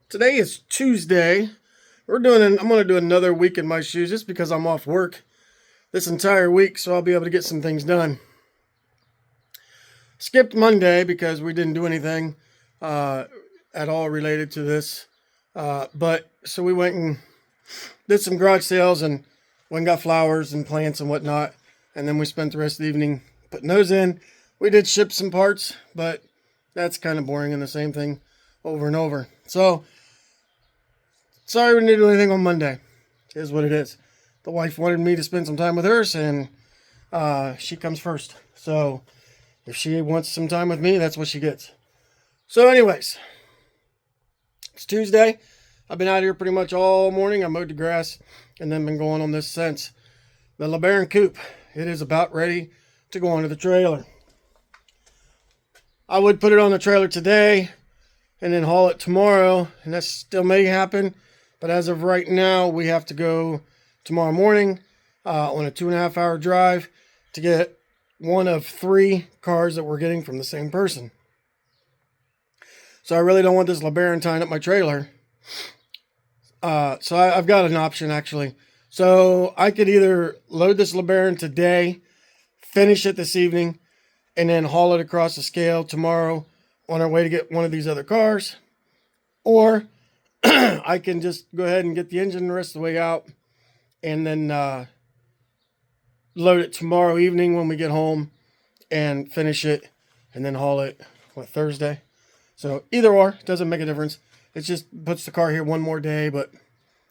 Today is Tuesday. I'm going to do another week in my shoes just because I'm off work this entire week, so I'll be able to get some things done. Skipped Monday because we didn't do anything at all related to this. But so we went and did some garage sales and went and got flowers and plants and whatnot. And then we spent the rest of the evening putting those in. We did ship some parts, but that's kind of boring and the same thing over and over. So, sorry we didn't do anything on Monday. It is what it is. The wife wanted me to spend some time with hers, and she comes first. So, if she wants some time with me, that's what she gets. So, anyways, it's Tuesday. I've been out here pretty much all morning. I mowed the grass and then been going on this since. The Lebaron Coupe. It is about ready to go onto the trailer. I would put it on the trailer today and then haul it tomorrow, and that still may happen. But as of right now, we have to go tomorrow morning on a 2.5 hour drive to get one of 3 cars that we're getting from the same person. So I really don't want this LeBaron tying up my trailer. So I've got an option actually. So I could either load this LeBaron today, finish it this evening, and then haul it across the scale tomorrow on our way to get one of these other cars. Or I can just go ahead and get the engine the rest of the way out and then load it tomorrow evening when we get home and finish it and then haul it, Thursday? So either or, doesn't make a difference. It just puts the car here one more day, but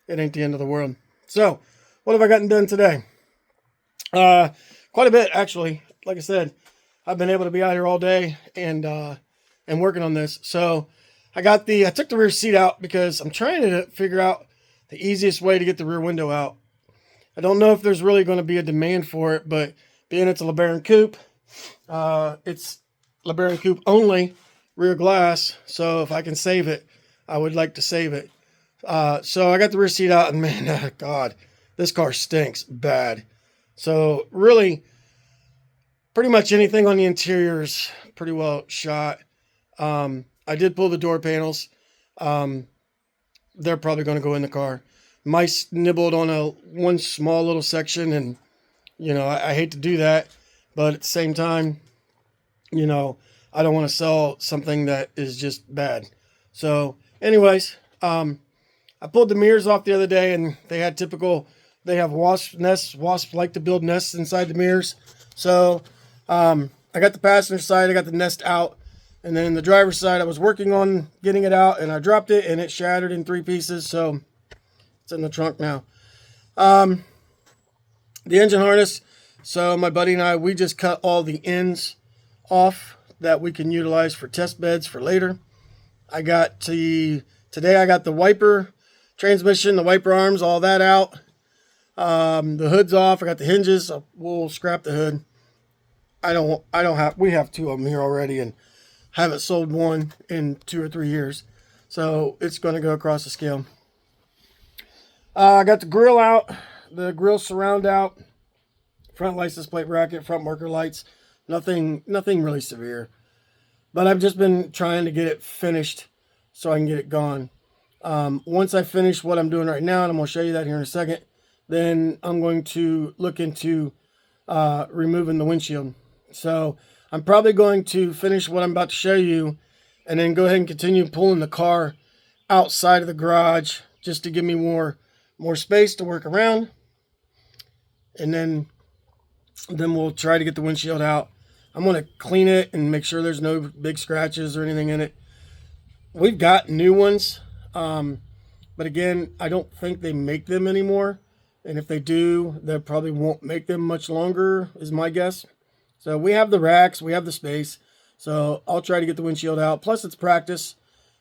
it ain't the end of the world. So, what have I gotten done today? Quite a bit, actually. Like I said, I've been able to be out here all day and working on this. So, I took the rear seat out because I'm trying to figure out the easiest way to get the rear window out. I don't know if there's really going to be a demand for it, but being it's a LeBaron Coupe, it's LeBaron Coupe only rear glass. So if I can save it, I would like to save it. So I got the rear seat out, and man, God, this car stinks bad. So really, pretty much anything on the interior is pretty well shot. I did pull the door panels. They're probably going to go in the car. Mice nibbled on one small little section, and I hate to do that, but at the same time, I don't want to sell something that is just bad. So, anyways, I pulled the mirrors off the other day, and they have wasp nests. Wasps like to build nests inside the mirrors. So, I got the passenger side, I got the nest out, and then the driver's side, I was working on getting it out, and I dropped it, and it shattered in 3 pieces. So, it's in the trunk now. The engine harness. So my buddy and I, we just cut all the ends off that we can utilize for test beds for later. Today I got the wiper transmission, the wiper arms, all that out. The hood's off. I got the hinges. We'll scrap the hood. We have 2 of them here already and haven't sold one in 2 or 3 years. So it's going to go across the scale. I got the grill out, the grill surround out, front license plate bracket, front marker lights. Nothing really severe. But I've just been trying to get it finished so I can get it gone. Once I finish what I'm doing right now, and I'm going to show you that here in a second, then I'm going to look into removing the windshield. So I'm probably going to finish what I'm about to show you and then go ahead and continue pulling the car outside of the garage just to give me more space to work around, and then we'll try to get the windshield out. I'm going to clean it and make sure there's no big scratches or anything in it. We've got new ones, but again, I don't think they make them anymore, and if they do, they probably won't make them much longer, is my guess. So we have the racks, we have the space, so I'll try to get the windshield out. Plus it's practice,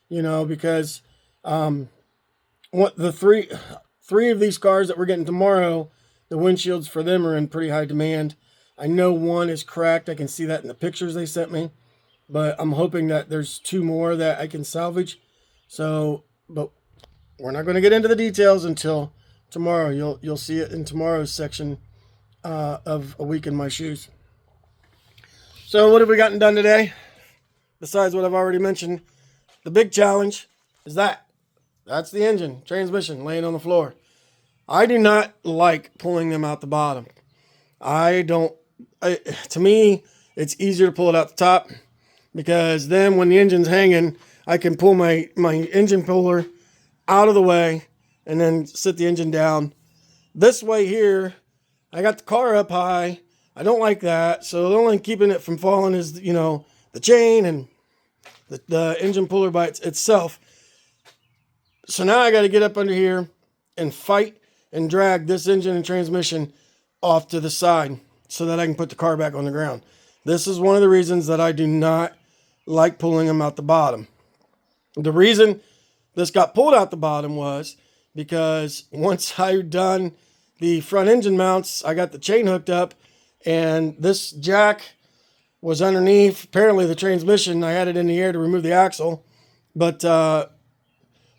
because the three of these cars that we're getting tomorrow, the windshields for them are in pretty high demand. I know one is cracked. I can see that in the pictures they sent me. But I'm hoping that there's 2 more that I can salvage. So, but we're not going to get into the details until tomorrow. You'll see it in tomorrow's section of A Week in My Shoes. So what have we gotten done today? Besides what I've already mentioned, the big challenge is that That's the engine, transmission laying on the floor. I do not like pulling them out the bottom. To me, it's easier to pull it out the top, because then when the engine's hanging, I can pull my engine puller out of the way and then sit the engine down. This way here, I got the car up high. I don't like that. So the only keeping it from falling is, the chain and the engine puller by itself. So now I got to get up under here and fight and drag this engine and transmission off to the side so that I can put the car back on the ground. This is one of the reasons that I do not like pulling them out the bottom. The reason this got pulled out the bottom was because once I done the front engine mounts, I got the chain hooked up, and this jack was underneath. Apparently the transmission, I had it in the air to remove the axle. But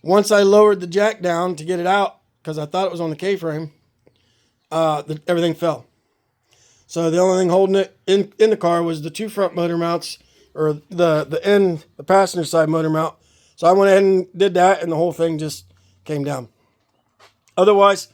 once I lowered the jack down to get it out, because I thought it was on the K-frame, everything fell. So the only thing holding it in the car was the two front motor mounts, or the passenger side motor mount. So I went ahead and did that, and the whole thing just came down. Otherwise,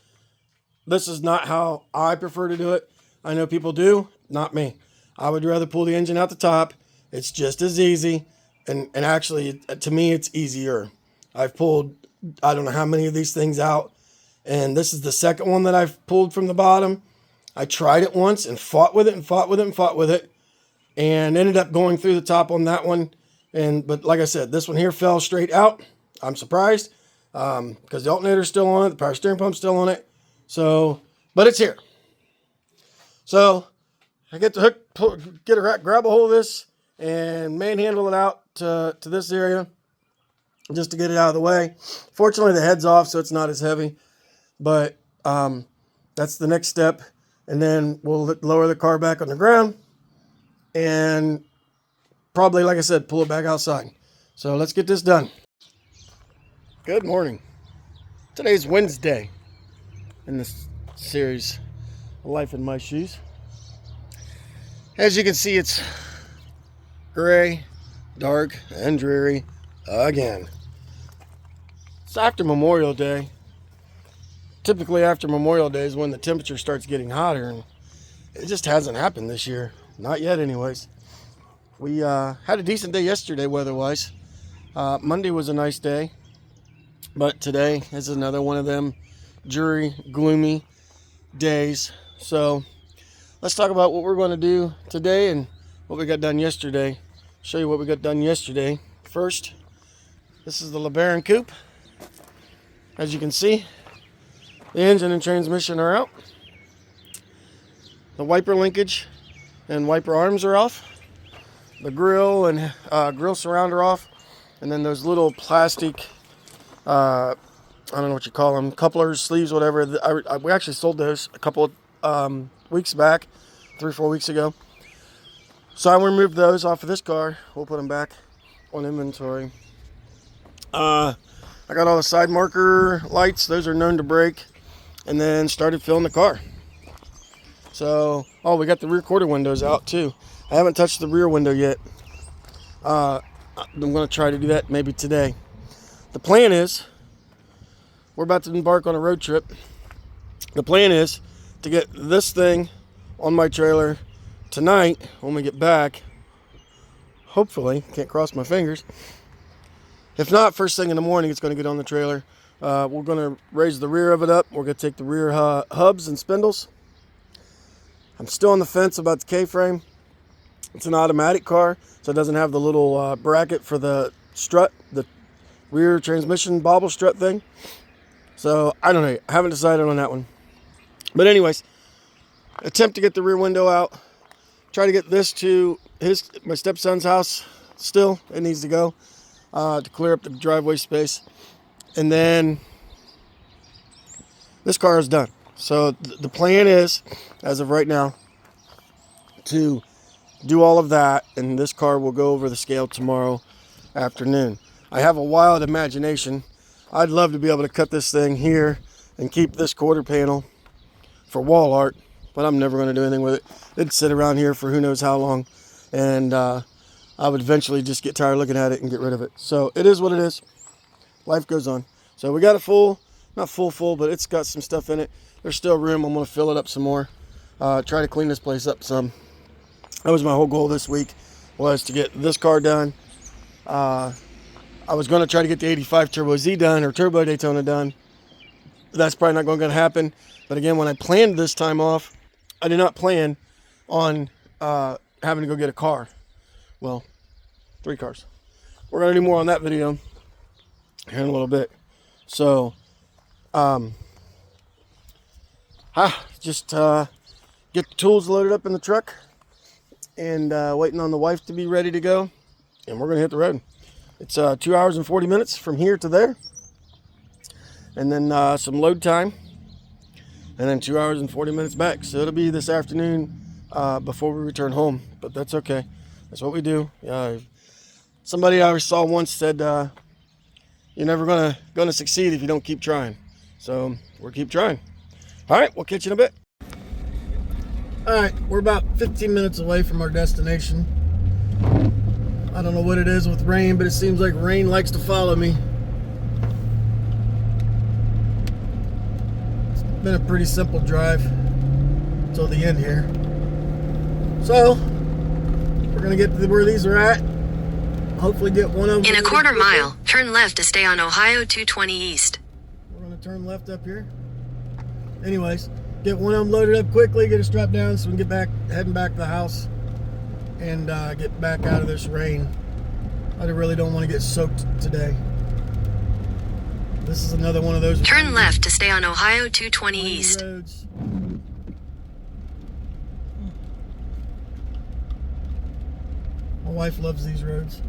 this is not how I prefer to do it. I know people do, not me. I would rather pull the engine out the top. It's just as easy, and actually, to me, it's easier. I've pulled, I don't know how many of these things out, and this is the second one that I've pulled from the bottom. I tried it once and fought with it and fought with it and fought with it, and ended up going through the top on that one. But like I said, this one here fell straight out. I'm surprised, because the alternator's still on it, the power steering pump's still on it. So, but it's here. So I get the hook, grab a hold of this and manhandle it out to this area just to get it out of the way. Fortunately, the head's off, so it's not as heavy. But that's the next step. And then we'll lower the car back on the ground and probably, like I said, pull it back outside. So let's get this done. Good morning. Today's Wednesday in this series, Life in My Shoes. As you can see, it's gray, dark, and dreary again. It's after Memorial Day. Typically after Memorial Day is when the temperature starts getting hotter, and it just hasn't happened this year. Not yet anyways. We had a decent day yesterday weather-wise. Monday was a nice day, but today is another one of them dreary, gloomy days. So let's talk about what we're going to do today and what we got done yesterday. Show you what we got done yesterday. First, this is the Lebaron Coupe. As you can see, the engine and transmission are out. The wiper linkage and wiper arms are off. The grill and grill surround are off. And then those little plastic, I don't know what you call them, couplers, sleeves, whatever. We actually sold those a couple of weeks back, 3 or 4 weeks ago. So I removed those off of this car. We'll put them back on inventory. I got all the side marker lights. Those are known to break. And then started filling the car. So, we got the rear quarter windows out too. I haven't touched the rear window yet. I'm going to try to do that maybe today. The plan is, we're about to embark on a road trip. The plan is to get this thing on my trailer tonight when we get back. Hopefully, can't cross my fingers. If not, first thing in the morning, it's going to get on the trailer. We're going to raise the rear of it up. We're going to take the rear hubs and spindles. I'm still on the fence about the K-frame. It's an automatic car, so it doesn't have the little bracket for the strut, the rear transmission bobble strut thing. So, I don't know. I haven't decided on that one. But anyways, attempt to get the rear window out. Try to get this to my stepson's house still. It needs to go to clear up the driveway space. And then this car is done. So the plan is, as of right now, to do all of that, and this car will go over the scale tomorrow afternoon. I have a wild imagination. I'd love to be able to cut this thing here and keep this quarter panel for wall art, but I'm never going to do anything with it. It'd sit around here for who knows how long, and I would eventually just get tired looking at it and get rid of it. So it is what it is. Life goes on. So we got it full, not full, but it's got some stuff in it. There's still room. I'm going to fill it up some more. Try to clean this place up some. That was my whole goal this week, was to get this car done. I was going to try to get the 85 Turbo Z done, or Turbo Daytona done. That's probably not going to happen. But again, when I planned this time off, I did not plan on having to go get a car. Well, 3 cars. We're going to do more on that video here in a little bit. So, just get the tools loaded up in the truck and waiting on the wife to be ready to go. And we're going to hit the road. It's 2 hours and 40 minutes from here to there. And then some load time. And then 2 hours and 40 minutes back. So it'll be this afternoon before we return home. But that's okay. That's what we do. Somebody I saw once said, you're never gonna succeed if you don't keep trying. So we'll keep trying. All right, we'll catch you in a bit. All right, we're about 15 minutes away from our destination. I don't know what it is with rain, but it seems like rain likes to follow me. It's been a pretty simple drive till the end here. So we're gonna get to where these are at. Hopefully get one of them. In a quarter mile, turn left to stay on Ohio 220 East. We're gonna turn left up here. Anyways, get one of them loaded up quickly, get it strapped down so we can get heading back to the house and get back out of this rain. I really don't want to get soaked today. This is another one of those. Turn left to stay on Ohio 220 East. Roads. My wife loves these roads.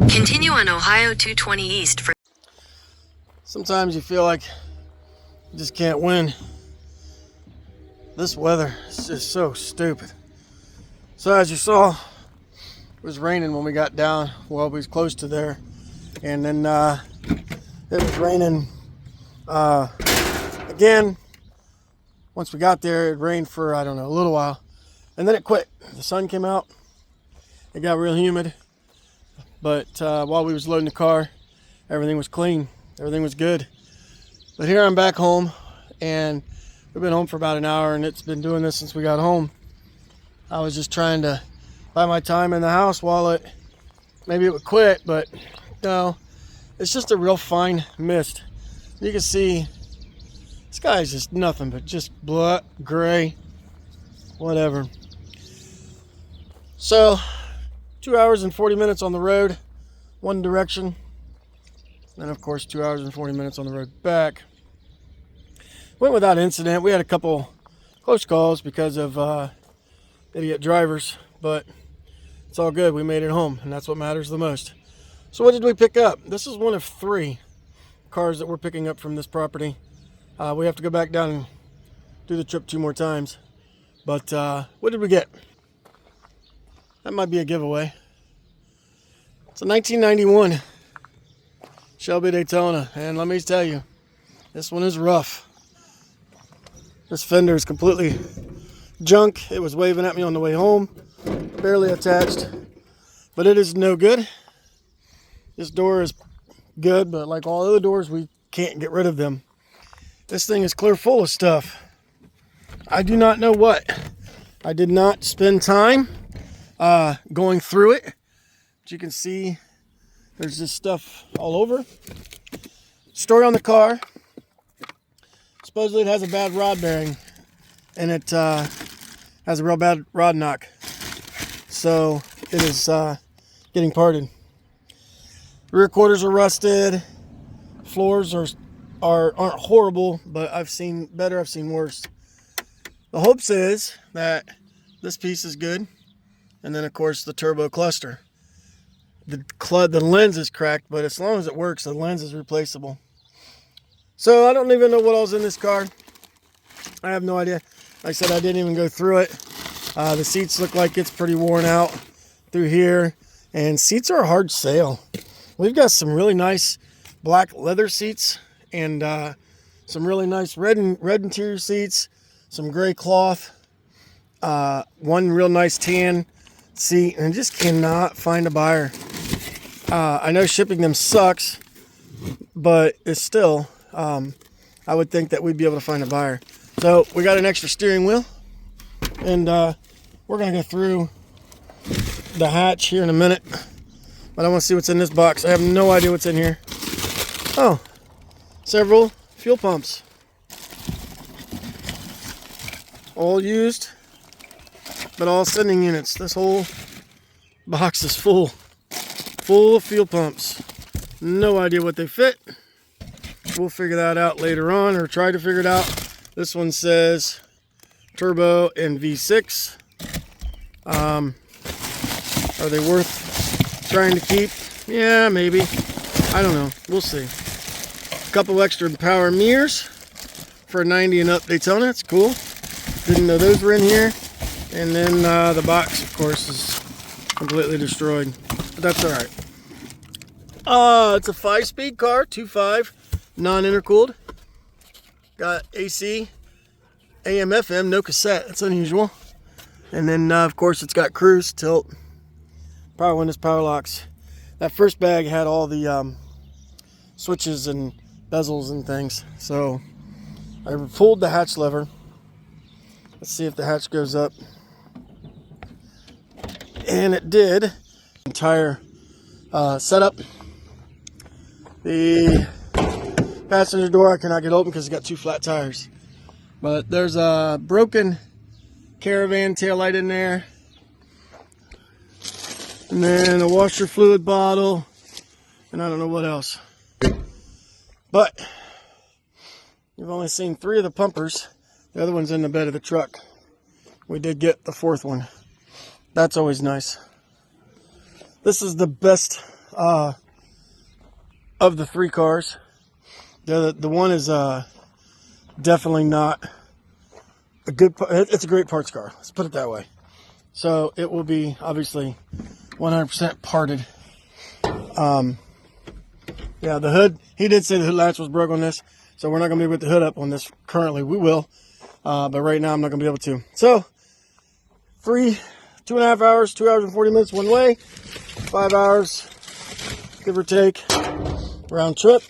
Continue on Ohio 220 East for... Sometimes you feel like you just can't win. This weather is just so stupid. So as you saw, it was raining when we got down. Well, we was close to there. And then it was raining again. Once we got there, it rained for, I don't know, a little while. And then it quit. The sun came out. It got real humid. But while we was loading the car, everything was clean. Everything was good. But here I'm back home. And we've been home for about an hour. And it's been doing this since we got home. I was just trying to buy my time in the house while maybe it would quit. But no, it's just a real fine mist. You can see the sky is just nothing but just black, gray, whatever. So 2 hours and 40 minutes on the road, one direction. And of course 2 hours and 40 minutes on the road back. Went without incident. We had a couple close calls because of idiot drivers, but it's all good. We made it home, and that's what matters the most. So what did we pick up? This is one of 3 cars that we're picking up from this property. We have to go back down and do the trip 2 more times. But what did we get? That might be a giveaway. It's a 1991 Shelby Daytona, and let me tell you, this one is rough. This fender is completely junk. It was waving at me on the way home, barely attached, but it is no good. This door is good, but like all other doors, we can't get rid of them. This thing is clear full of stuff. I do not know what. I did not spend time going through it. But you can see there's this stuff all over. Story on the car. Supposedly it has a bad rod bearing, and it has a real bad rod knock. So it is getting parted. Rear quarters are rusted. Floors aren't horrible, but I've seen better, I've seen worse. The hopes is that this piece is good, and then of course the turbo cluster. The lens is cracked, but as long as it works, the lens is replaceable. So I don't even know what all's in this car. I have no idea. Like I said, I didn't even go through it. The seats look like it's pretty worn out through here, and seats are a hard sale. We've got some really nice black leather seats and some really nice red interior seats, some gray cloth, one real nice tan seat, and just cannot find a buyer. I know shipping them sucks, but it's still, I would think that we'd be able to find a buyer. So we got an extra steering wheel, and we're going to go through the hatch here in a minute. But I want to see what's in this box. I have no idea what's in here. Oh, several fuel pumps. All used, but all sending units. This whole box is full of fuel pumps. No idea what they fit. We'll figure that out later on, or try to figure it out. This one says turbo and V6. Are they worth trying to keep? Yeah, maybe. I don't know. We'll see. A couple extra power mirrors for a 90 and up Daytona. It's cool. Didn't know those were in here. And then the box, of course, is completely destroyed. But that's all right. It's a 5-speed car, 2.5, non-intercooled. Got AC, AM, FM, no cassette. That's unusual. And then, of course, it's got cruise, tilt, power windows, power locks. That first bag had all the switches and bezels and things. So I pulled the hatch lever. Let's see if the hatch goes up. And it did. Entire setup. The passenger door I cannot get open because it's got 2 flat tires. But there's a broken Caravan taillight in there. And then a washer fluid bottle. And I don't know what else. But you've only seen 3 of the pumpers. The other one's in the bed of the truck. We did get the 4th one. That's always nice. This is the best of the 3 cars. The one is definitely not a good. It's a great parts car. Let's put it that way. So it will be obviously 100% parted. Yeah, the hood. He did say the hood latch was broke on this, so we're not going to be able to put the hood up on this currently. We will, but right now I'm not going to be able to. So 2.5 hours, 2 hours and 40 minutes one way, 5 hours, give or take, round trip.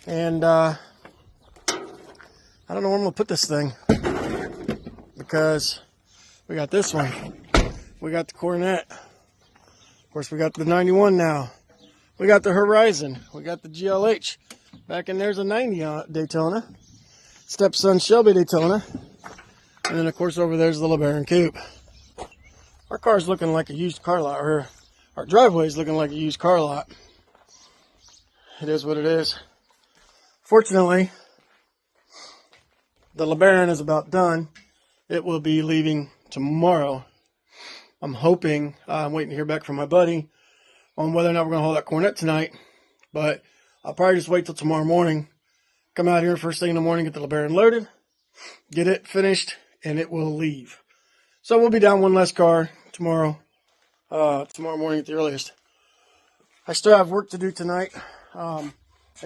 And I don't know where I'm going to put this thing, because we got this one. We got the Coronet. Of course, we got the 91 now. We got the Horizon. We got the GLH. Back in there's a 90 Daytona. Stepson Shelby Daytona. And then, of course, over there's the Lebaron Coupe. Our car's looking like a used car lot. Or our driveway's looking like a used car lot. It is what it is. Fortunately, the LeBaron is about done. It will be leaving tomorrow. I'm hoping, I'm waiting to hear back from my buddy on whether or not we're going to haul that Coronet tonight. But I'll probably just wait till tomorrow morning. Come out here first thing in the morning, get the LeBaron loaded, get it finished, and it will leave. So we'll be down one less car tomorrow morning at the earliest. I still have work to do tonight. I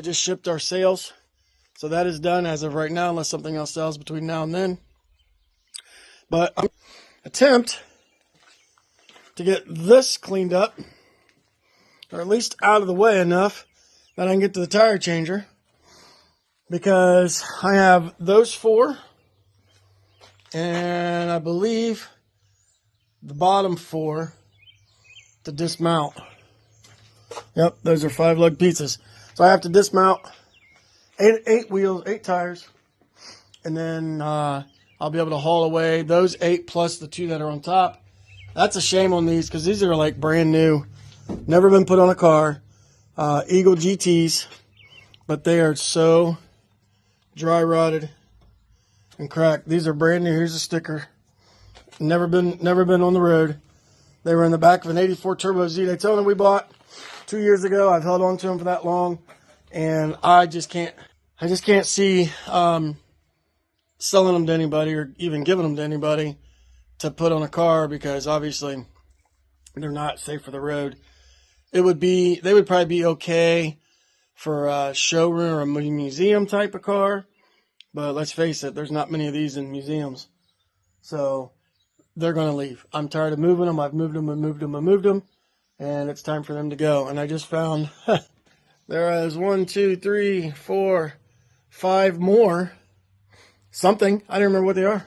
just shipped our sales, so that is done as of right now, unless something else sells between now and then. But I'm attempt to get this cleaned up, or at least out of the way enough that I can get to the tire changer, because I have those 4, and I believe the bottom 4 to dismount. Yep, those are 5-lug pizzas. So I have to dismount 8 wheels, 8 tires, and then I'll be able to haul away those 8 plus the 2 that are on top. That's a shame on these, because these are like brand new, never been put on a car. Eagle GTs, but they are so dry rotted and cracked. These are brand new. Here's a sticker. Never been on the road. They were in the back of an 84 Turbo Z Daytona we bought 2 years ago. I've held on to them for that long, and I just can't see selling them to anybody, or even giving them to anybody to put on a car, because obviously they're not safe for the road. They would probably be okay for a showroom or a museum type of car, but let's face it, there's not many of these in museums. So they're going to leave. I'm tired of moving them. I've moved them and moved them and moved them, and it's time for them to go. And I just found there is 1, 2, 3, 4, 5 more. Something. I don't remember what they are.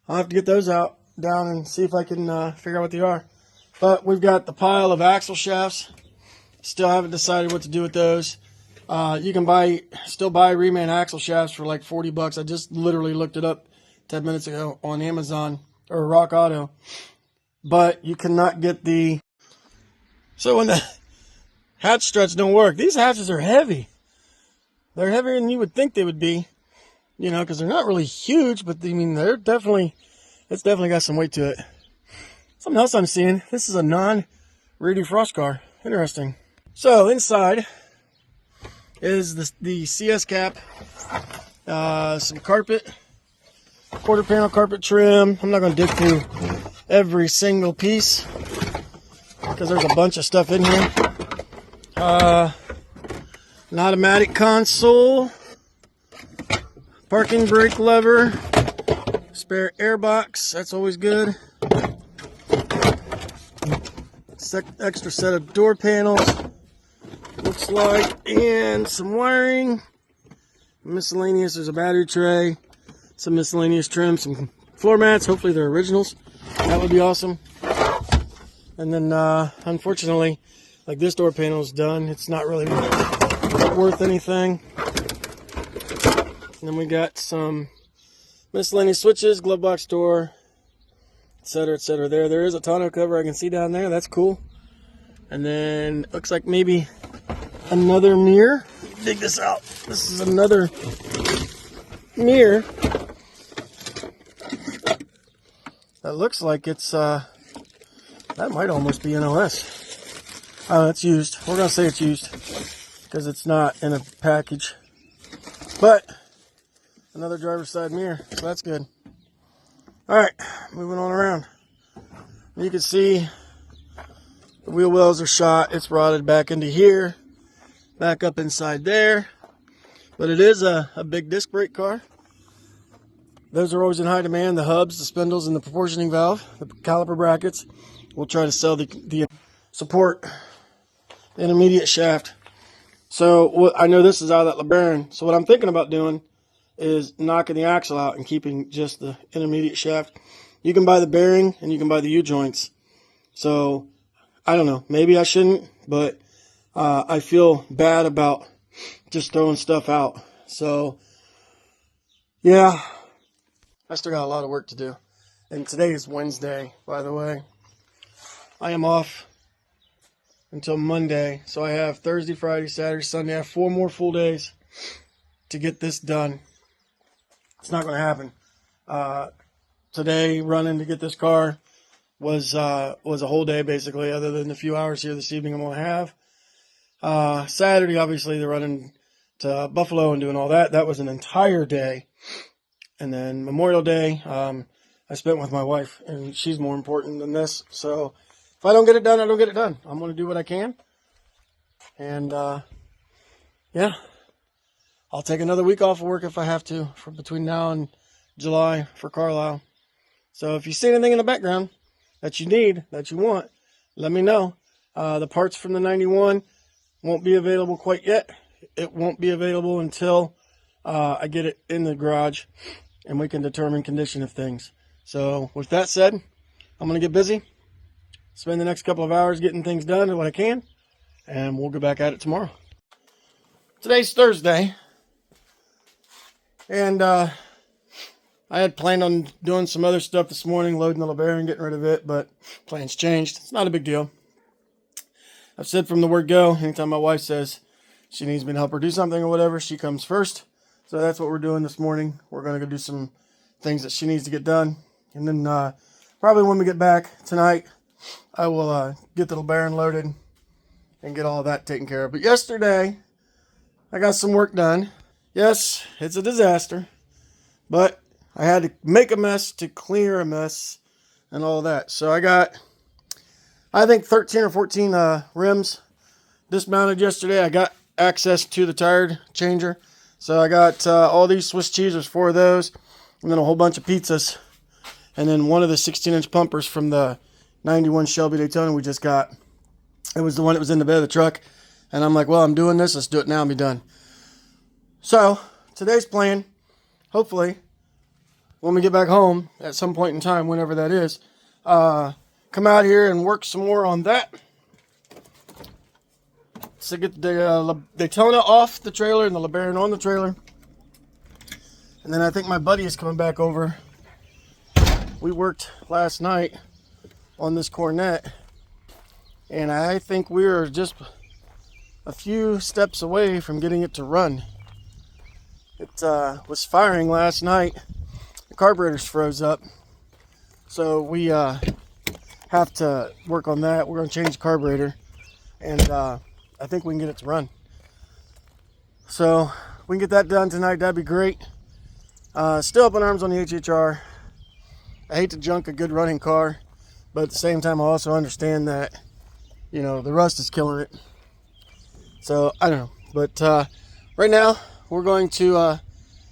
I'll have to get those out down and see if I can figure out what they are. But we've got the pile of axle shafts. Still haven't decided what to do with those. You can still buy reman axle shafts for like $40. I just literally looked it up 10 minutes ago on Amazon or Rock Auto. But you cannot get the... So when the hatch struts don't work, these hatches are heavy. They're heavier than you would think they would be. You know, because they're not really huge, but I mean, it's definitely got some weight to it. Something else I'm seeing, this is a non-redefrost car. Interesting. So inside is the CS cap, some carpet, quarter panel carpet trim. I'm not going to dig through every single piece because there's a bunch of stuff in here. An automatic console. Parking brake lever, spare air box, that's always good. Extra set of door panels, looks like, and some wiring. Miscellaneous, there's a battery tray, some miscellaneous trim, some floor mats, hopefully they're originals. That would be awesome. And then, unfortunately, like this door panel is done. It's not really worth anything. And then we got some miscellaneous switches, glove box door, etc., etc. There is a tonneau cover I can see down there. That's cool. And then looks like maybe another mirror. Dig this out. This is another mirror. That looks like it's that might almost be NOS. Oh, it's used. We're gonna say it's used because it's not in a package. But another driver's side mirror, so that's good. All right, moving on around. You can see the wheel wells are shot. It's rotted back into here, back up inside there. But it is a big disc brake car. Those are always in high demand. The hubs, the spindles, and the proportioning valve, the caliper brackets. We'll try to sell the support intermediate shaft. So I know this is out of that Lebaron. So what I'm thinking about doing is knocking the axle out and keeping just the intermediate shaft. You can buy the bearing and you can buy the U-joints. So, I don't know. Maybe I shouldn't, but I feel bad about just throwing stuff out. So, yeah, I still got a lot of work to do. And today is Wednesday, by the way. I am off until Monday. So I have Thursday, Friday, Saturday, Sunday. I have 4 more full days to get this done. It's not going to happen. Today, running to get this car was a whole day, basically, other than the few hours here this evening I'm going to have. Saturday, obviously, they're running to Buffalo and doing all that. That was an entire day. And then Memorial Day, I spent with my wife, and she's more important than this. So if I don't get it done, I don't get it done. I'm going to do what I can. And, yeah. I'll take another week off of work if I have to for between now and July for Carlisle. So if you see anything in the background that you need, that you want, let me know. The parts from the 91 won't be available quite yet. It won't be available until I get it in the garage and we can determine condition of things. So with that said, I'm going to get busy, spend the next couple of hours getting things done and what I can, and we'll go back at it tomorrow. Today's Thursday. And I had planned on doing some other stuff this morning, loading the Lebaron, getting rid of it, but plans changed. It's not a big deal. I've said from the word go, anytime my wife says she needs me to help her do something or whatever, she comes first. So that's what we're doing this morning. We're going to go do some things that she needs to get done. And then probably when we get back tonight, I will get the Lebaron loaded and get all of that taken care of. But yesterday, I got some work done. Yes, it's a disaster, but I had to make a mess to clear a mess and all that. So I got, I think 13 or 14 rims dismounted yesterday. I got access to the tire changer. So I got all these Swiss cheesers, 4 of those, and then a whole bunch of pizzas. And then one of the 16-inch pumpers from the 91 Shelby Daytona we just got. It was the one that was in the bed of the truck. And I'm like, well, I'm doing this. Let's do it now and be done. So today's plan, hopefully, when we get back home at some point in time, whenever that is, come out here and work some more on that. So get the Daytona off the trailer and the Lebaron on the trailer. And then I think my buddy is coming back over. We worked last night on this Cornet. And I think we are just a few steps away from getting it to run. It was firing last night. The carburetors froze up. So we have to work on that. We're going to change the carburetor. And I think we can get it to run. So we can get that done tonight. That'd be great. Still up in arms on the HHR. I hate to junk a good running car. But at the same time, I also understand that, you know, the rust is killing it. So, I don't know. But right now, we're going to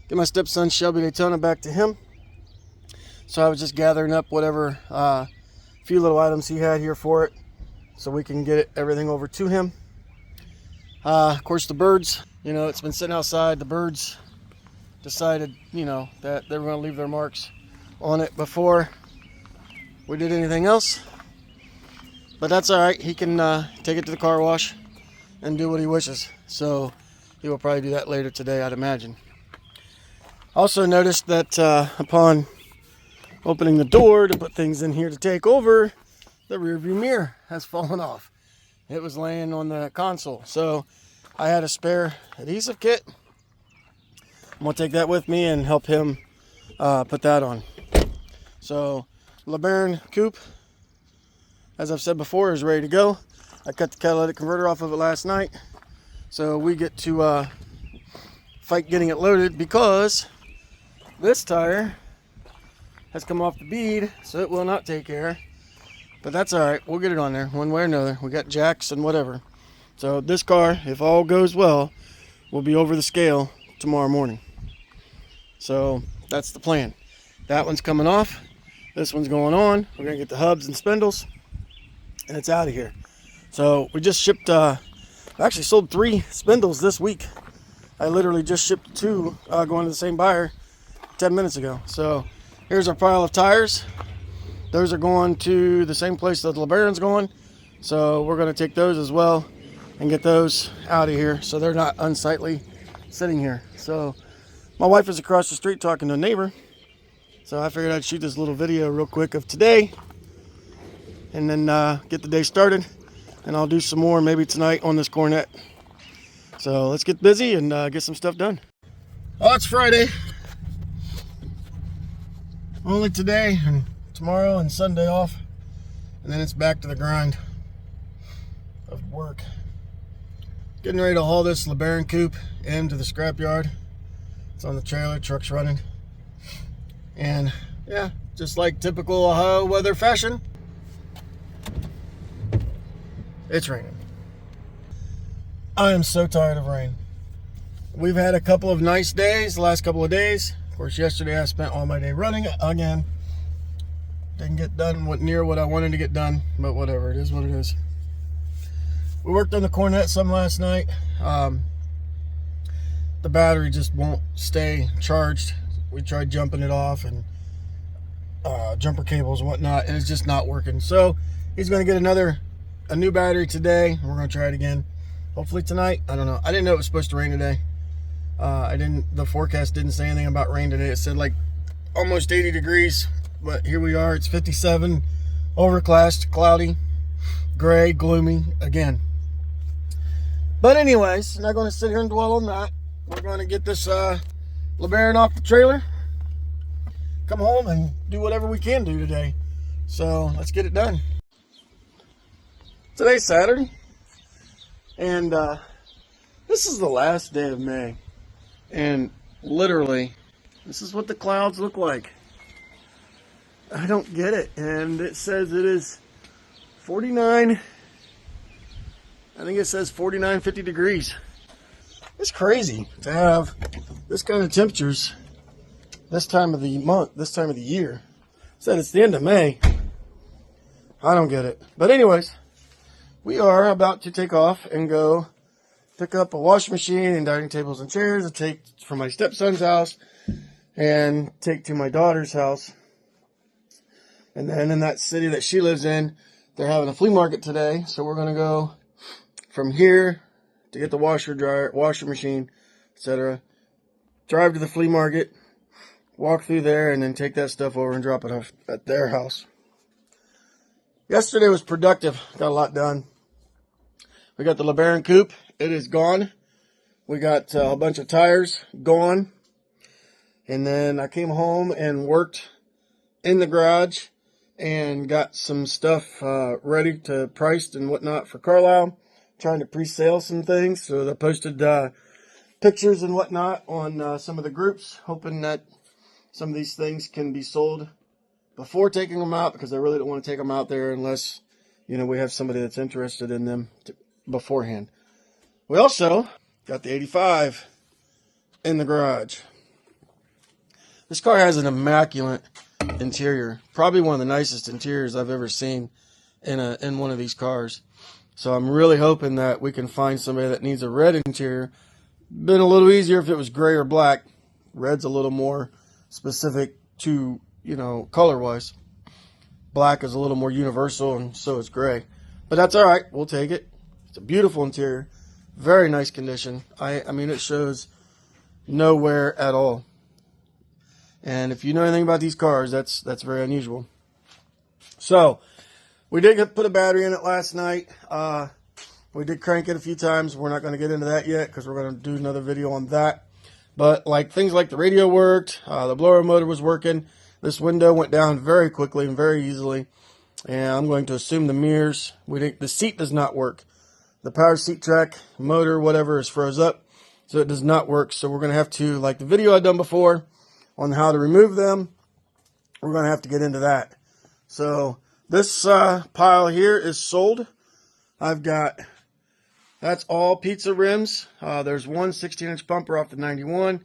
get my stepson Shelby Daytona back to him. So I was just gathering up whatever few little items he had here for it, so we can get everything over to him. Of course, the birds, you know, it's been sitting outside. The birds decided, you know, that they were going to leave their marks on it before we did anything else. But that's all right. He can take it to the car wash and do what he wishes. So he will probably do that later today, I'd imagine. Also noticed that upon opening the door to put things in here to take over, the rear view mirror has fallen off. It was laying on the console. So I had a spare adhesive kit. I'm going to take that with me and help him put that on. So Lebaron Coupe, as I've said before, is ready to go. I cut the catalytic converter off of it last night. So we get to fight getting it loaded, because this tire has come off the bead, so it will not take air. But that's all right. We'll get it on there one way or another. We got jacks and whatever. So this car, if all goes well, will be over the scale tomorrow morning. So that's the plan. That one's coming off. This one's going on. We're going to get the hubs and spindles, and it's out of here. So we just shipped, actually sold 3 spindles this week. I literally just shipped 2 going to the same buyer 10 minutes ago. So here's our pile of tires. Those are going to the same place that the LeBaron's going. So we're going to take those as well and get those out of here so they're not unsightly sitting here. So my wife is across the street talking to a neighbor. So I figured I'd shoot this little video real quick of today and then get the day started. And I'll do some more maybe tonight on this Cornet. So let's get busy and get some stuff done. Oh, it's Friday. Only today and tomorrow and Sunday off. And then it's back to the grind of work. Getting ready to haul this Lebaron Coupe into the scrapyard. It's on the trailer, truck's running. And yeah, just like typical Ohio weather fashion, it's raining. I am so tired of rain. We've had a couple of nice days, the last couple of days. Of course, yesterday I spent all my day running again. Didn't get done near what I wanted to get done, but whatever, it is what it is. We worked on the Cornet some last night. The battery just won't stay charged. We tried jumping it off and jumper cables and whatnot, and it's just not working. So he's going to get a new battery today, and we're going to try it again. Hopefully tonight. I don't know. I didn't know it was supposed to rain today. The forecast didn't say anything about rain today. It said like almost 80 degrees, but here we are. It's 57, overcast, cloudy, gray, gloomy again. But anyways, not going to sit here and dwell on that. We're going to get this LeBaron off the trailer, come home and do whatever we can do today. So let's get it done. Today's Saturday, and this is the last day of May, and literally this is what the clouds look like. I don't get it. And it says it is 49, I think it says 49, 50 degrees. It's crazy to have this kind of temperatures this time of the month, this time of the year. It said it's the end of May. I don't get it. But anyways, we are about to take off and go pick up a washing machine and dining tables and chairs and take from my stepson's house and take to my daughter's house. And then in that city that she lives in, they're having a flea market today. So we're going to go from here to get the washer, dryer, washer machine, etc. Drive to the flea market, walk through there, and then take that stuff over and drop it off at their house. Yesterday was productive. Got a lot done. We got the Lebaron Coupe. It is gone. We got a bunch of tires gone. And then I came home and worked in the garage and got some stuff ready to priced and whatnot for Carlisle. Trying to pre-sale some things. So I posted pictures and whatnot on some of the groups, hoping that some of these things can be sold before taking them out, because I really don't want to take them out there unless, you know, we have somebody that's interested in them beforehand. We also got the 85 in the garage. This car has an immaculate interior, probably one of the nicest interiors I've ever seen in one of these cars. So I'm really hoping that we can find somebody that needs a red interior. Been a little easier if it was gray or black. Red's a little more specific to, you know, color-wise. Black is a little more universal, and so is gray. But that's all right. We'll take it. It's a beautiful interior. Very nice condition. I mean, it shows no wear at all. And if you know anything about these cars, that's very unusual. So, we did put a battery in it last night. We did crank it a few times. We're not going to get into that yet because we're going to do another video on that. But like things like the radio worked, the blower motor was working. This window went down very quickly and very easily. And I'm going to assume the mirrors. The seat does not work. The power seat track, motor, whatever is froze up. So it does not work. So we're going to have to, like the video I've done before on how to remove them, we're going to have to get into that. So this pile here is sold. I've got, that's all pizza rims. There's one 16-inch bumper off the 91.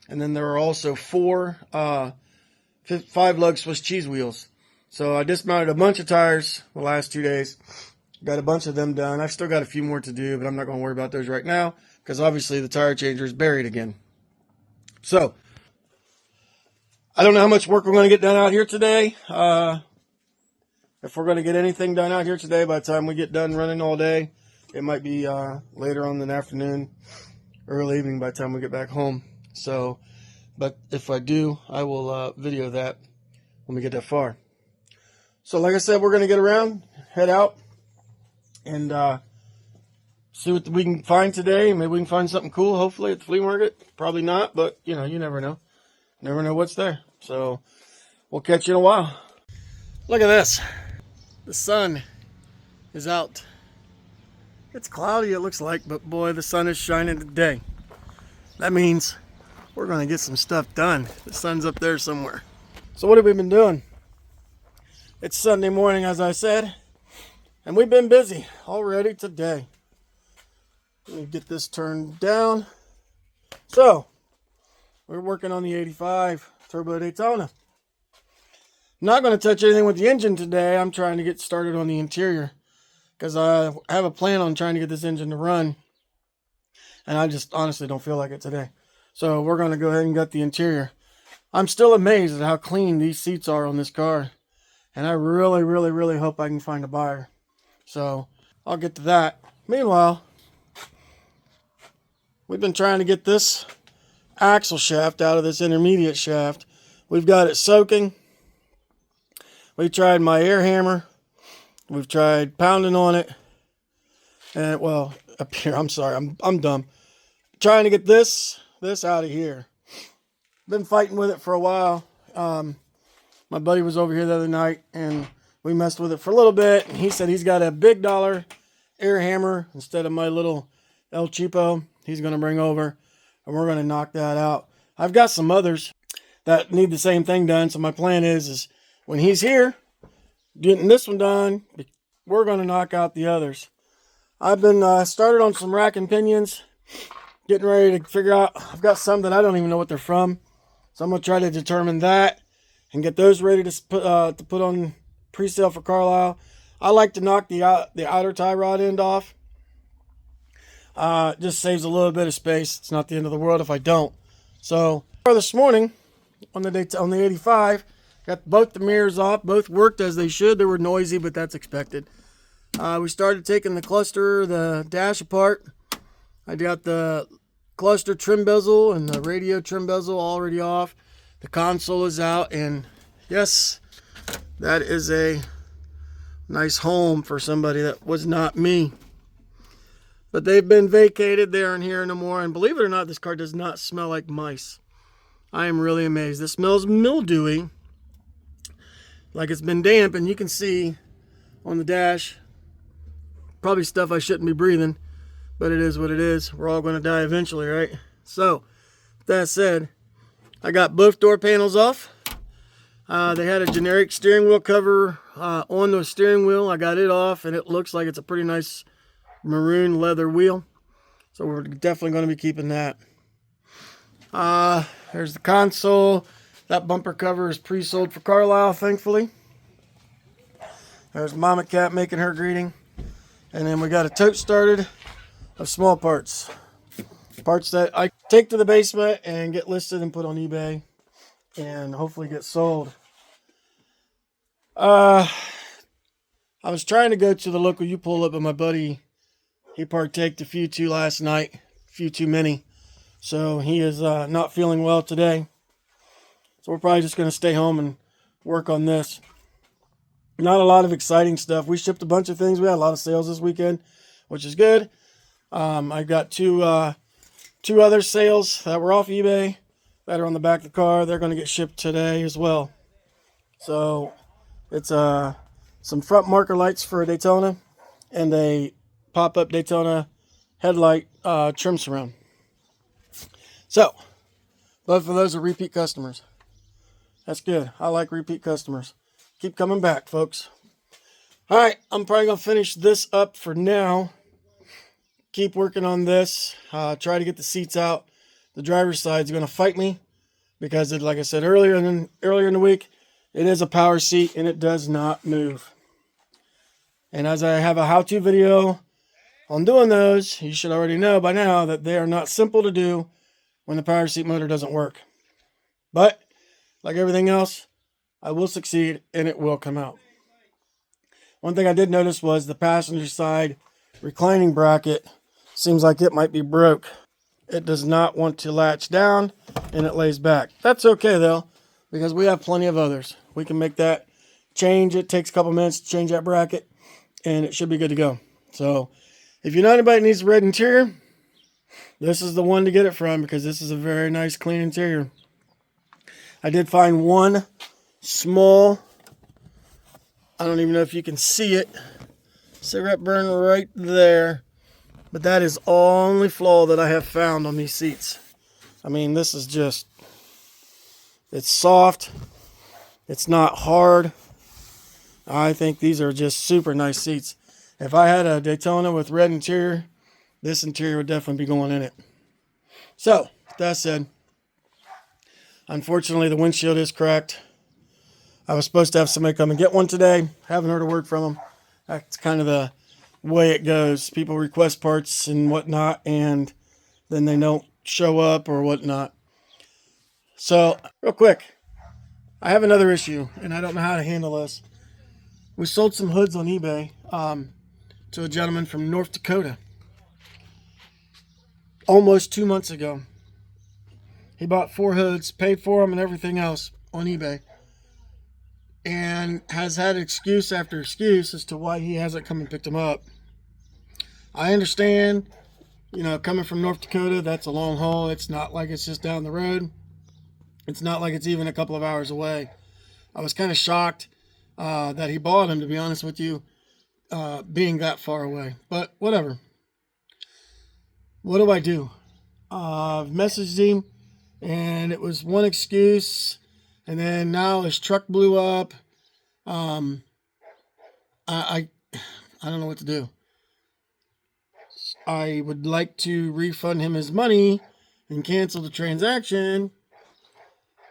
And then there are also four 5-lug Swiss cheese wheels. So I dismounted a bunch of tires the last 2 days. Got a bunch of them done. I've still got a few more to do, but I'm not going to worry about those right now because obviously the tire changer is buried again. So I don't know how much work we're going to get done out here today. If we're going to get anything done out here today, by the time we get done running all day, it might be later on in the afternoon, early evening by the time we get back home. So, but if I do, I will video that when we get that far. So like I said, we're going to get around, head out, and see what we can find today. Maybe we can find something cool, hopefully, at the flea market. Probably not, but, you know, you never know. Never know what's there. So, we'll catch you in a while. Look at this. The sun is out. It's cloudy, it looks like, but boy, the sun is shining today. That means we're going to get some stuff done. The sun's up there somewhere. So what have we been doing? It's Sunday morning, as I said, and we've been busy already today. Let me get this turned down. So, we're working on the 85 Turbo Daytona. Not going to touch anything with the engine today. I'm trying to get started on the interior because I have a plan on trying to get this engine to run, and I just honestly don't feel like it today. So we're going to go ahead and get the interior. I'm still amazed at how clean these seats are on this car, and I really, really, really hope I can find a buyer. So I'll get to that. Meanwhile, we've been trying to get this axle shaft out of this intermediate shaft. We've got it soaking. We tried my air hammer. We've tried pounding on it. And, well, up here, I'm sorry, I'm dumb. Trying to get this out of here. Been fighting with it for a while. My buddy was over here the other night, and we messed with it for a little bit. And he said he's got a big dollar air hammer instead of my little El Cheapo he's going to bring over, and we're going to knock that out. I've got some others that need the same thing done, so my plan is when he's here, getting this one done, we're going to knock out the others. I've been started on some rack and pinions, getting ready to figure out. I've got some that I don't even know what they're from, so I'm going to try to determine that and get those ready to put on pre-sale for Carlisle. I like to knock the outer tie rod end off. Just saves a little bit of space. It's not the end of the world if I don't. So this morning on the 85, got both the mirrors off. Both worked as they should. They were noisy, but that's expected. We started taking the dash apart. I got the cluster trim bezel and the radio trim bezel already off. The console is out, and yes, that is a nice home for somebody that was not me. But they've been vacated. They aren't here no more. And believe it or not, this car does not smell like mice. I am really amazed. This smells mildewy, like it's been damp, and you can see on the dash, probably stuff I shouldn't be breathing, but it is what it is. We're all going to die eventually, right? So, with that said, I got both door panels off. They had a generic steering wheel cover on the steering wheel. I got it off, and it looks like it's a pretty nice maroon leather wheel. So we're definitely going to be keeping that. There's the console. That bumper cover is pre-sold for Carlisle, thankfully. There's Mama Cat making her greeting. And then we got a tote started of small parts. Parts that I take to the basement and get listed and put on eBay and hopefully get sold. I was trying to go to the local U-Pull-Up, but my buddy, he partaked a few too last night, a few too many. So he is not feeling well today. So we're probably just going to stay home and work on this. Not a lot of exciting stuff. We shipped a bunch of things. We had a lot of sales this weekend, which is good. I got two other sales that were off eBay that are on the back of the car. They're going to get shipped today as well. So it's some front marker lights for a Daytona and a pop-up Daytona headlight trim surround. So both of those are repeat customers. That's good. I like repeat customers. Keep coming back, folks. All right, I'm probably going to finish this up for now. Keep working on this. Try to get the seats out. The driver's side is going to fight me because, like I said earlier in the week, it is a power seat and it does not move. And as I have a how-to video on doing those, you should already know by now that they are not simple to do when the power seat motor doesn't work. But like everything else, I will succeed and it will come out. One thing I did notice was the passenger side reclining bracket seems like it might be broke. It does not want to latch down and it lays back. That's okay though, because we have plenty of others. We can make that change. It takes a couple minutes to change that bracket and it should be good to go. So if you know anybody that needs a red interior, this is the one to get it from because this is a very nice clean interior. I did find one small, I don't even know if you can see it, cigarette burn right there, but that is the only flaw that I have found on these seats. I mean, this is just, it's soft, it's not hard. I think these are just super nice seats. If I had a Daytona with red interior, this interior would definitely be going in it. So, with that said, unfortunately, the windshield is cracked. I was supposed to have somebody come and get one today. Haven't heard a word from them. That's kind of the way it goes. People request parts and whatnot, and then they don't show up or whatnot. So, real quick, I have another issue, and I don't know how to handle this. We sold some hoods on eBay to a gentleman from North Dakota almost 2 months ago. He bought 4 hoods, paid for them and everything else on eBay, and has had excuse after excuse as to why he hasn't come and picked them up. I understand, coming from North Dakota, that's a long haul. It's not like it's just down the road. It's not like it's even a couple of hours away. I was kind of shocked that he bought them, to be honest with you, being that far away. But whatever. What do I do? I've messaged him, and it was one excuse, and then now his truck blew up. I don't know what to do. I would like to refund him his money and cancel the transaction,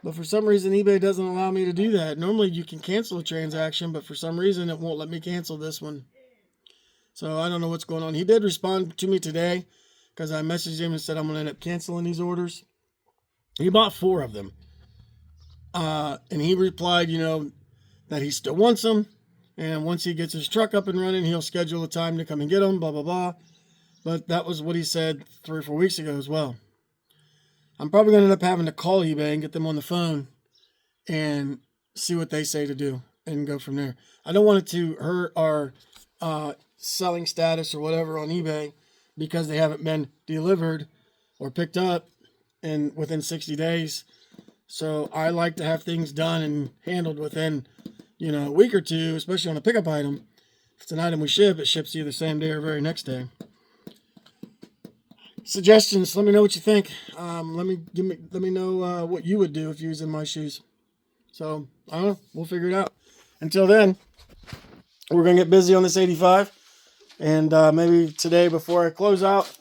But for some reason, eBay doesn't allow me to do that. Normally, you can cancel a transaction, but for some reason, it won't let me cancel this one. So I don't know what's going on. He did respond to me today because I messaged him and said I'm going to end up canceling these orders. He bought 4 of them. And he replied, that he still wants them. And once he gets his truck up and running, he'll schedule a time to come and get them, blah, blah, blah. But that was what he said 3 or 4 weeks ago as well. I'm probably going to end up having to call eBay and get them on the phone and see what they say to do and go from there. I don't want it to hurt our selling status or whatever on eBay because they haven't been delivered or picked up within 60 days. So I like to have things done and handled within, a week or two, especially on a pickup item. If it's an item we ship, it ships either same day or very next day. Suggestions, let me know what you think. Let me know what you would do if you was in my shoes. So I don't know, we'll figure it out. Until then, we're gonna get busy on this 85, and maybe today before I close out,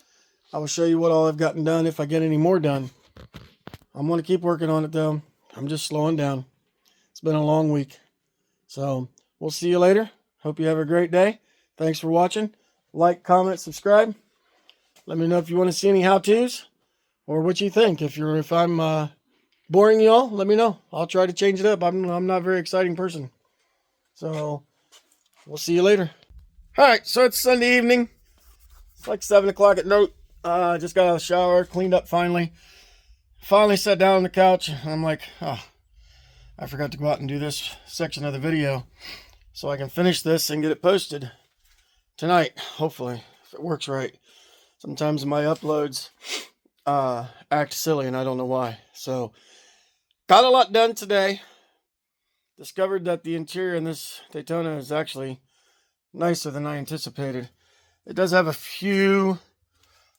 I will show you what all I've gotten done if I get any more done. I'm gonna keep working on it though. I'm just slowing down. It's been a long week, so we'll see you later. Hope you have a great day. Thanks for watching. Like, comment, subscribe. Let me know if you want to see any how-tos or what you think. If I'm boring y'all, let me know. I'll try to change it up. I'm not a very exciting person. So we'll see you later. All right, so it's Sunday evening. It's like 7 o'clock at night. Just got out of the shower, cleaned up finally. Finally sat down on the couch. And I'm like, oh, I forgot to go out and do this section of the video so I can finish this and get it posted tonight, hopefully, if it works right. Sometimes my uploads act silly and I don't know why. So, got a lot done today. Discovered that the interior in this Daytona is actually nicer than I anticipated. It does have a few,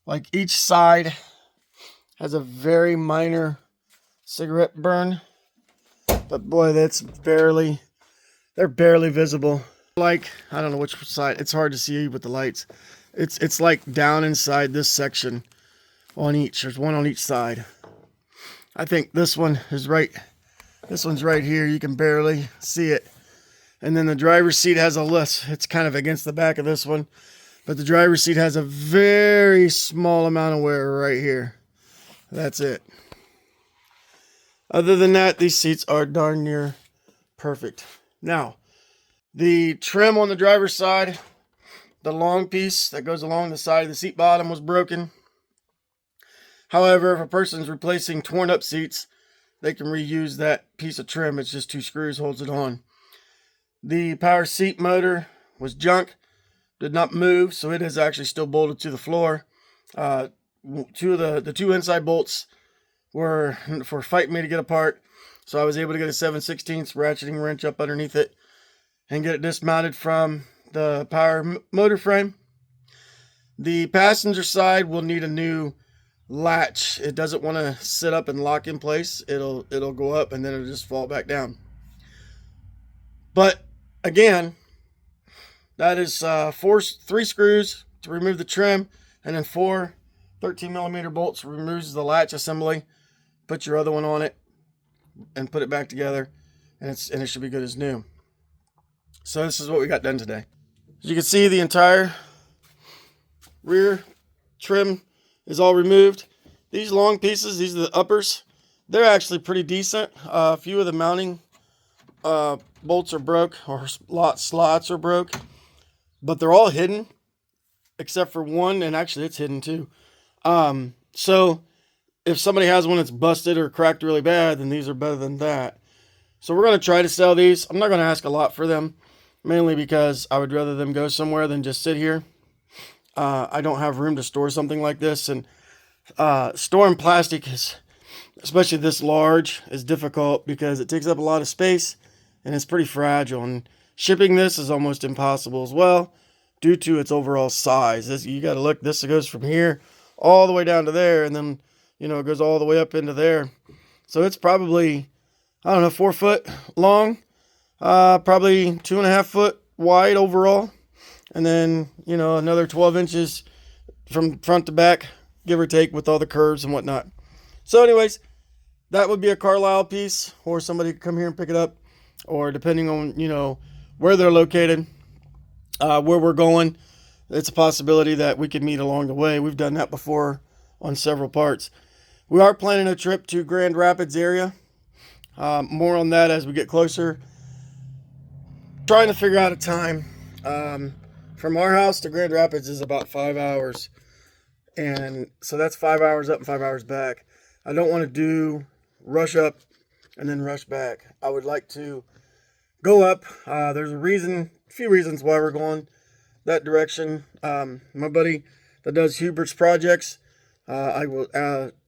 like each side has a very minor cigarette burn. But boy, they're barely visible. Like, I don't know which side, it's hard to see with the lights. It's like down inside this section on each. There's one on each side. I think this one is right. This one's right here. You can barely see it. And then the driver's seat has a list. It's kind of against the back of this one. But the driver's seat has a very small amount of wear right here. That's it. Other than that, these seats are darn near perfect. Now, the trim on the driver's side, the long piece that goes along the side of the seat bottom was broken. However, if a person's replacing torn up seats, they can reuse that piece of trim. It's just 2 screws holds it on. The power seat motor was junk, did not move, so it is actually still bolted to the floor. The 2 inside bolts were for fighting me to get apart, so I was able to get a 7/16 ratcheting wrench up underneath it and get it dismounted from the power motor frame. The passenger side will need a new latch. It doesn't want to sit up and lock in place. It'll go up and then it'll just fall back down. But again, that is 3 screws to remove the trim, and then 4 13mm bolts removes the latch assembly. Put your other one on it and put it back together, and it should be good as new. So this is what we got done today. As you can see, the entire rear trim is all removed. These long pieces, these are the uppers. They're actually pretty decent. A few of the mounting bolts are broke, or slots are broke, but they're all hidden except for one, and actually it's hidden too. So if somebody has one that's busted or cracked really bad, then these are better than that. So we're going to try to sell these. I'm not going to ask a lot for them, mainly because I would rather them go somewhere than just sit here. I don't have room to store something like this, and storing plastic, especially this large, is difficult because it takes up a lot of space and it's pretty fragile. And shipping this is almost impossible as well due to its overall size. You got to look, this goes from here all the way down to there, and then it goes all the way up into there. So it's probably, I don't know, 4 foot long, probably 2.5 foot wide overall, and then another 12 inches from front to back, give or take, with all the curves and whatnot. So anyways, that would be a Carlisle piece, or somebody could come here and pick it up, or depending on, you know, where they're located, where we're going, it's a possibility that we could meet along the way. We've done that before on several parts. We are planning a trip to Grand Rapids area. More on that as we get closer. Trying to figure out a time. From our house to Grand Rapids is about 5 hours. And so that's 5 hours up and 5 hours back. I don't want to rush up and then rush back. I would like to go up. There's a few reasons why we're going that direction. My buddy that does Hubert's projects, I will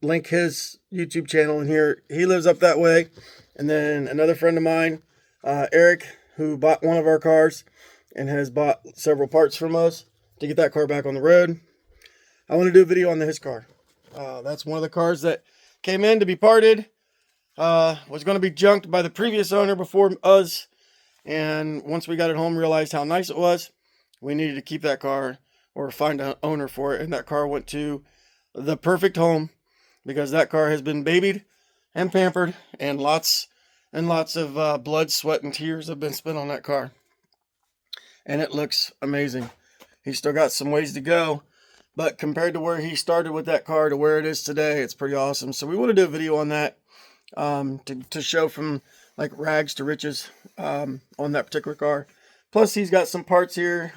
link his YouTube channel in here. He lives up that way. And then another friend of mine, Eric, who bought one of our cars and has bought several parts from us to get that car back on the road. I want to do a video on his car. That's one of the cars that came in to be parted. Was going to be junked by the previous owner before us. And once we got it home, realized how nice it was. We needed to keep that car or find an owner for it. And that car went to the perfect home because that car has been babied and pampered, and lots of blood, sweat, and tears have been spent on that car. And it looks amazing. He's still got some ways to go, but compared to where he started with that car to where it is today, it's pretty awesome. So we want to do a video on that, to show from like rags to riches on that particular car. Plus, he's got some parts here,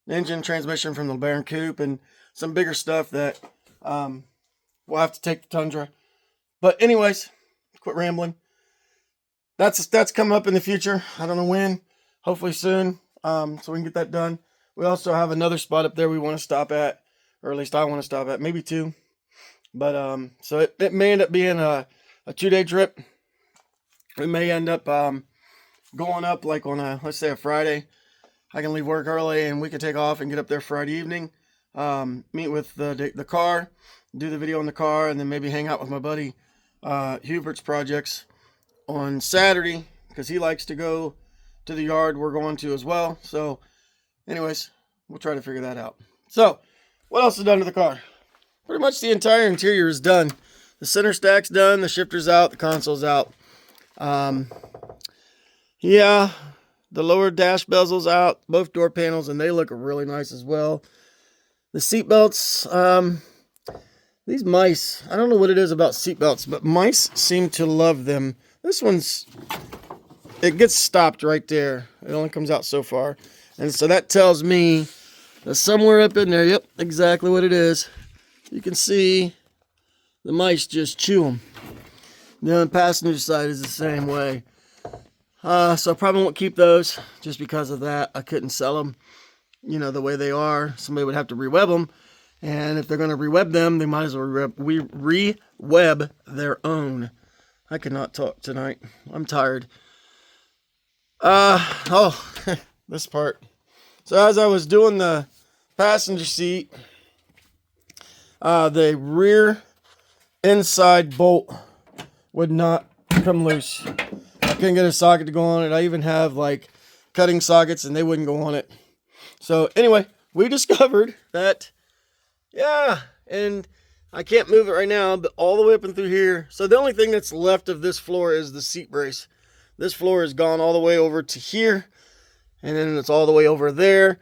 engine, transmission from the Lebaron Coupe, and some bigger stuff that we'll have to take the Tundra. But anyways, quit rambling. That's coming up in the future. I don't know when. Hopefully soon, so we can get that done. We also have another spot up there we want to stop at, or at least I want to stop at, maybe two. But so it may end up being a 2-day trip. We may end up going up like on let's say a Friday. I can leave work early and we can take off and get up there Friday evening. Meet with the car, do the video on the car, and then maybe hang out with my buddy Hubert's projects on Saturday, because he likes to go to the yard we're going to as well. So anyways, we'll try to figure that out. So what else is done to the car? Pretty much the entire interior is done. The center stack's done, the shifter's out, the console's out. Yeah, the lower dash bezel's out, both door panels, and they look really nice as well. The seat belts, these mice, I don't know what it is about seat belts, but mice seem to love them. This one's, it gets stopped right there. It only comes out so far. And so that tells me that somewhere up in there, yep, exactly what it is. You can see the mice just chew them. The on the passenger side is the same way. So I probably won't keep those just because of that. I couldn't sell them, you know, the way they are. Somebody would have to re-web them. And if they're going to re-web them, they might as well re-web their own. I cannot talk tonight. I'm tired. This part. So as I was doing the passenger seat, the rear inside bolt would not come loose. I couldn't get a socket to go on it. I even have like cutting sockets and they wouldn't go on it. So anyway, we discovered that, yeah, and I can't move it right now, but all the way up and through here. So the only thing that's left of this floor is the seat brace. This floor has gone all the way over to here, and then it's all the way over there.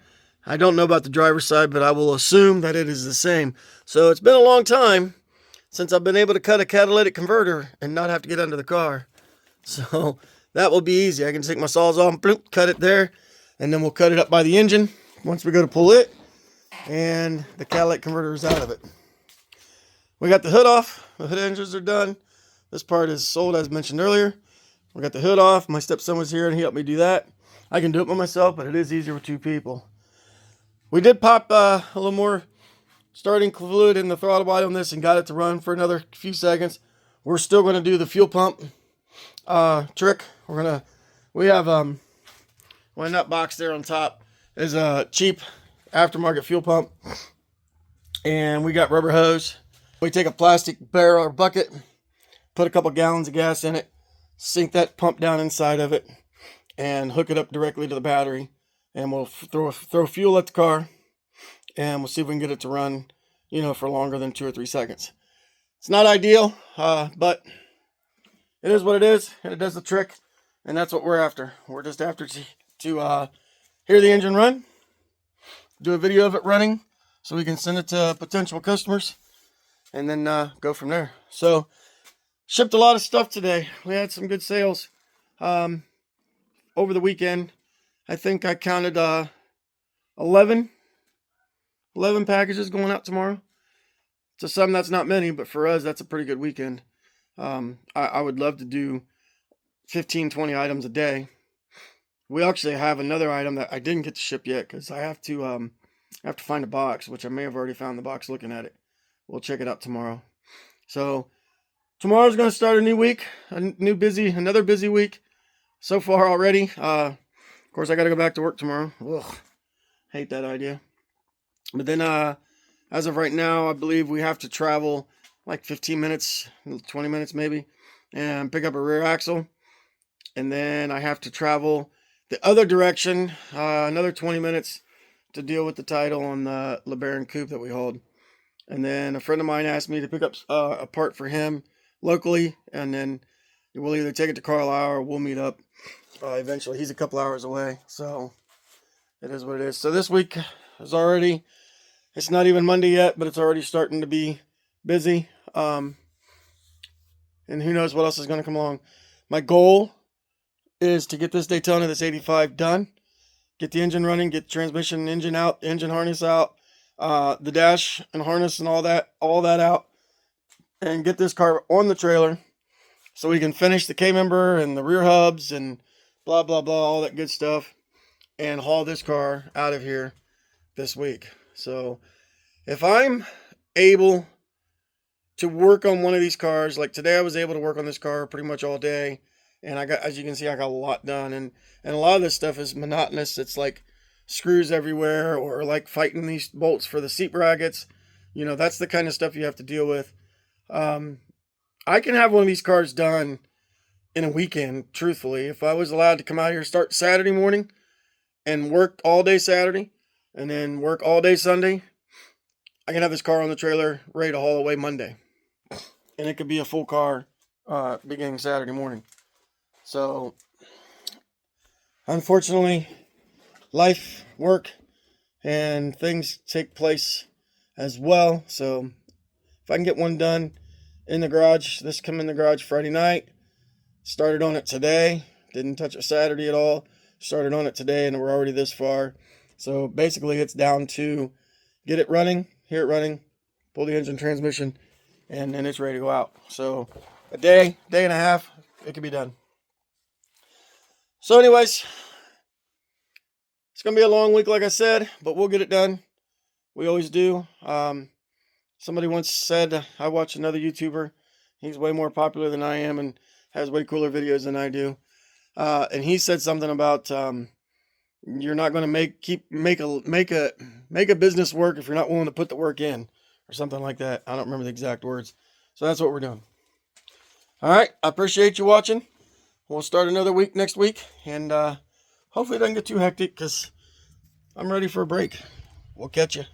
I don't know about the driver's side, but I will assume that it is the same. So it's been a long time since I've been able to cut a catalytic converter and not have to get under the car. So that will be easy. I can take my saws off, bloop, cut it there, and then we'll cut it up by the engine once we go to pull it, and the catalytic converter is out of it. We got the hood off. The hood hinges are done. This part is sold, as mentioned earlier. We got the hood off. My stepson was here and he helped me do that. I can do it by myself, but it is easier with two people. We did pop a little more starting fluid in the throttle body on this and got it to run for another few seconds. We're still going to do the fuel pump trick. We have one nut box there on top is a cheap aftermarket fuel pump, and we got rubber hose. We take a plastic barrel or bucket, put a couple gallons of gas in it, sink that pump down inside of it, and hook it up directly to the battery. And we'll throw fuel at the car, and we'll see if we can get it to run, you know, for longer than 2 or 3 seconds. It's not ideal, but it is what it is, and it does the trick, and that's what we're after. We're just after to hear the engine run, do a video of it running, so we can send it to potential customers, and then go from there. So, shipped a lot of stuff today. We had some good sales over the weekend. I think I counted 11 packages going out tomorrow. To some, that's not many, but for us, that's a pretty good weekend. I would love to do 15, 20 items a day. We actually have another item that I didn't get to ship yet because I have to find a box, which I may have already found the box looking at it. We'll check it out tomorrow. So tomorrow's going to start a new week, another busy week so far already. Of course, I got to go back to work tomorrow. Ugh, hate that idea. But then, as of right now, I believe we have to travel like 15 minutes, 20 minutes maybe, and pick up a rear axle. And then I have to travel the other direction, another 20 minutes to deal with the title on the Lebaron Coupe that we hold. And then a friend of mine asked me to pick up a part for him locally, and then we'll either take it to Carlisle or we'll meet up eventually. He's a couple hours away, so it is what it is. So this week is already, it's not even Monday yet, but it's already starting to be busy. And who knows what else is going to come along. My goal is to get this Daytona, this 85, done. Get the engine running, get the transmission engine out, engine harness out, the dash and harness and all that out, and get this car on the trailer so we can finish the K-member and the rear hubs and blah, blah, blah, all that good stuff, and haul this car out of here this week. So if I'm able to work on one of these cars, like today I was able to work on this car pretty much all day, and I got, as you can see, I got a lot done, and a lot of this stuff is monotonous. It's like screws everywhere, or like fighting these bolts for the seat brackets. You know, that's the kind of stuff you have to deal with. I can have one of these cars done in a weekend, truthfully. If I was allowed to come out here, start Saturday morning and work all day Saturday and then work all day Sunday, I can have this car on the trailer ready to haul away Monday. And it could be a full car beginning Saturday morning. So, unfortunately, life, work, and things take place as well. So, if I can get one done in the garage, this come in the garage Friday night. Started on it today. Didn't touch it Saturday at all. Started on it today, and we're already this far. So, basically, it's down to get it running, hear it running, pull the engine transmission, and then it's ready to go out. So, a day and a half, it can be done. So anyways, it's going to be a long week, like I said, but we'll get it done. We always do. Somebody once said, I watch another YouTuber. He's way more popular than I am and has way cooler videos than I do. And he said something about you're not going to make a business work if you're not willing to put the work in, or something like that. I don't remember the exact words. So that's what we're doing. All right. I appreciate you watching. We'll start another week next week, and hopefully it doesn't get too hectic because I'm ready for a break. We'll catch you.